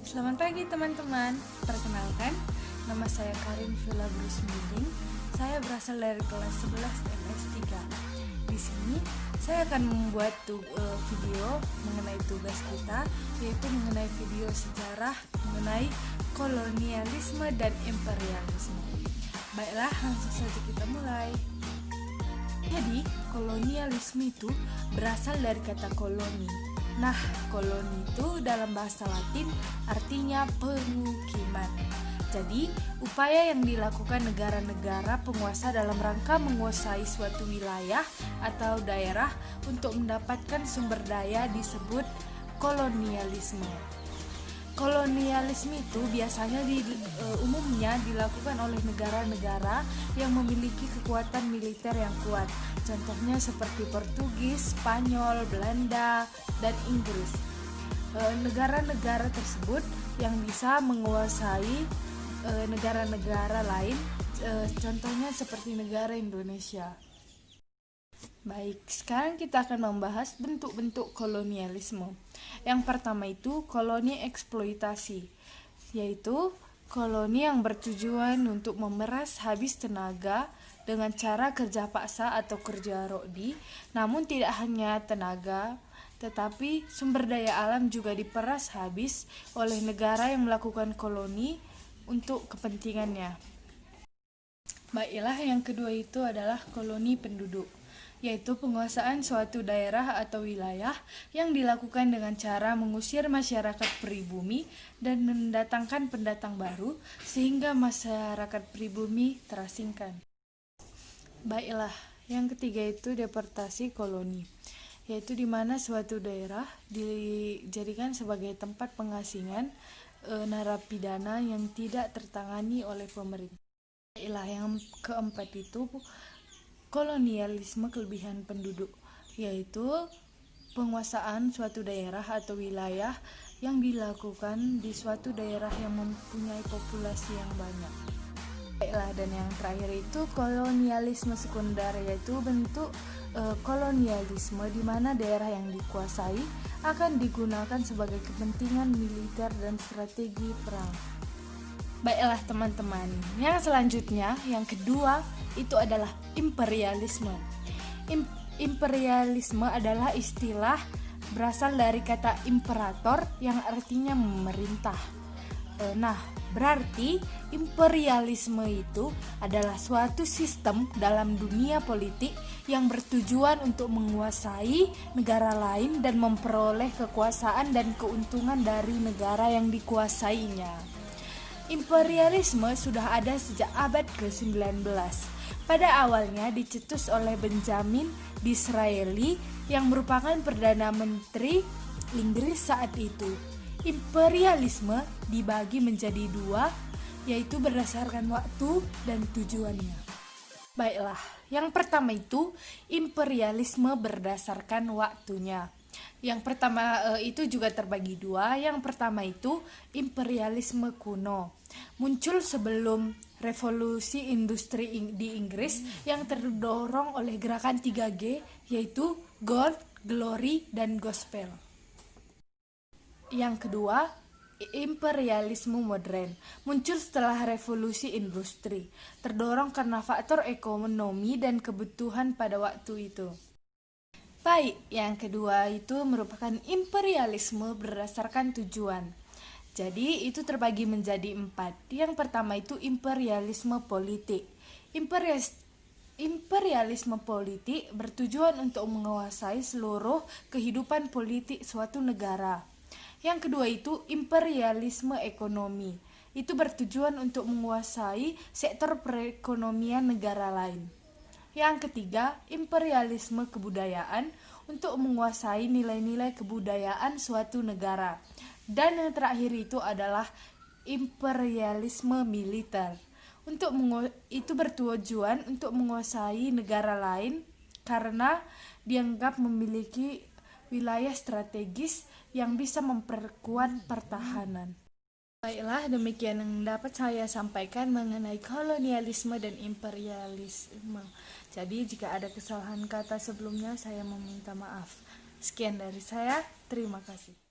Selamat pagi teman-teman. Perkenalkan, nama saya Karin Villa Bruce Miling. Saya berasal dari kelas 11 MS3. Di sini saya akan membuat video mengenai tugas kita, yaitu mengenai video sejarah mengenai kolonialisme dan imperialisme. Baiklah, langsung saja kita mulai. Jadi, kolonialisme itu berasal dari kata koloni. Nah, koloni itu dalam bahasa Latin artinya pemukiman. Jadi, upaya yang dilakukan negara-negara penguasa dalam rangka menguasai suatu wilayah atau daerah untuk mendapatkan sumber daya disebut kolonialisme. Kolonialisme itu biasanya umumnya dilakukan oleh negara-negara yang memiliki kekuatan militer yang kuat. Contohnya seperti Portugis, Spanyol, Belanda, dan Inggris. Negara-negara tersebut yang bisa menguasai negara-negara lain, contohnya seperti negara Indonesia. Baik, sekarang kita akan membahas bentuk-bentuk kolonialisme. Yang pertama itu koloni eksploitasi, yaitu koloni yang bertujuan untuk memeras habis tenaga dengan cara kerja paksa atau kerja rodi. Namun tidak hanya tenaga, tetapi sumber daya alam juga diperas habis oleh negara yang melakukan koloni untuk kepentingannya. Baiklah, yang kedua itu adalah koloni penduduk, yaitu penguasaan suatu daerah atau wilayah yang dilakukan dengan cara mengusir masyarakat pribumi dan mendatangkan pendatang baru sehingga masyarakat pribumi terasingkan. Baiklah, yang ketiga itu deportasi koloni, yaitu di mana suatu daerah dijadikan sebagai tempat pengasingan narapidana yang tidak tertangani oleh pemerintah. Baiklah, yang keempat itu kolonialisme kelebihan penduduk, yaitu penguasaan suatu daerah atau wilayah yang dilakukan di suatu daerah yang mempunyai populasi yang banyak. Baiklah, dan yang terakhir itu kolonialisme sekunder, yaitu bentuk kolonialisme di mana daerah yang dikuasai akan digunakan sebagai kepentingan militer dan strategi perang. Baiklah teman-teman, yang selanjutnya, yang kedua itu adalah imperialisme. Imperialisme adalah istilah berasal dari kata imperator yang artinya memerintah. Nah, berarti imperialisme itu adalah suatu sistem dalam dunia politik yang bertujuan untuk menguasai negara lain dan memperoleh kekuasaan dan keuntungan dari negara yang dikuasainya. Imperialisme sudah ada sejak abad ke-19. Pada awalnya dicetus oleh Benjamin Disraeli yang merupakan Perdana Menteri Inggris saat itu. Imperialisme dibagi menjadi dua, yaitu berdasarkan waktu dan tujuannya. Baiklah, yang pertama itu imperialisme berdasarkan waktunya. Yang pertama itu juga terbagi dua. Yang pertama itu imperialisme kuno, muncul sebelum revolusi industri di Inggris yang terdorong oleh gerakan 3G, yaitu Gold, Glory, dan Gospel. Yang kedua, imperialisme modern, muncul setelah revolusi industri, terdorong karena faktor ekonomi dan kebutuhan pada waktu itu. Baik, yang kedua itu merupakan imperialisme berdasarkan tujuan. Jadi itu terbagi menjadi 4. Yang pertama itu imperialisme politik. Imperialisme politik bertujuan untuk menguasai seluruh kehidupan politik suatu negara. Yang kedua itu imperialisme ekonomi. Itu bertujuan untuk menguasai sektor perekonomian negara lain. Yang ketiga, imperialisme kebudayaan, untuk menguasai nilai-nilai kebudayaan suatu negara. Dan yang terakhir itu adalah imperialisme militer. Itu bertujuan untuk menguasai negara lain karena dianggap memiliki wilayah strategis yang bisa memperkuat pertahanan. Baiklah, demikian yang dapat saya sampaikan mengenai kolonialisme dan imperialisme. Jadi jika ada kesalahan kata sebelumnya, saya meminta maaf. Sekian dari saya, terima kasih.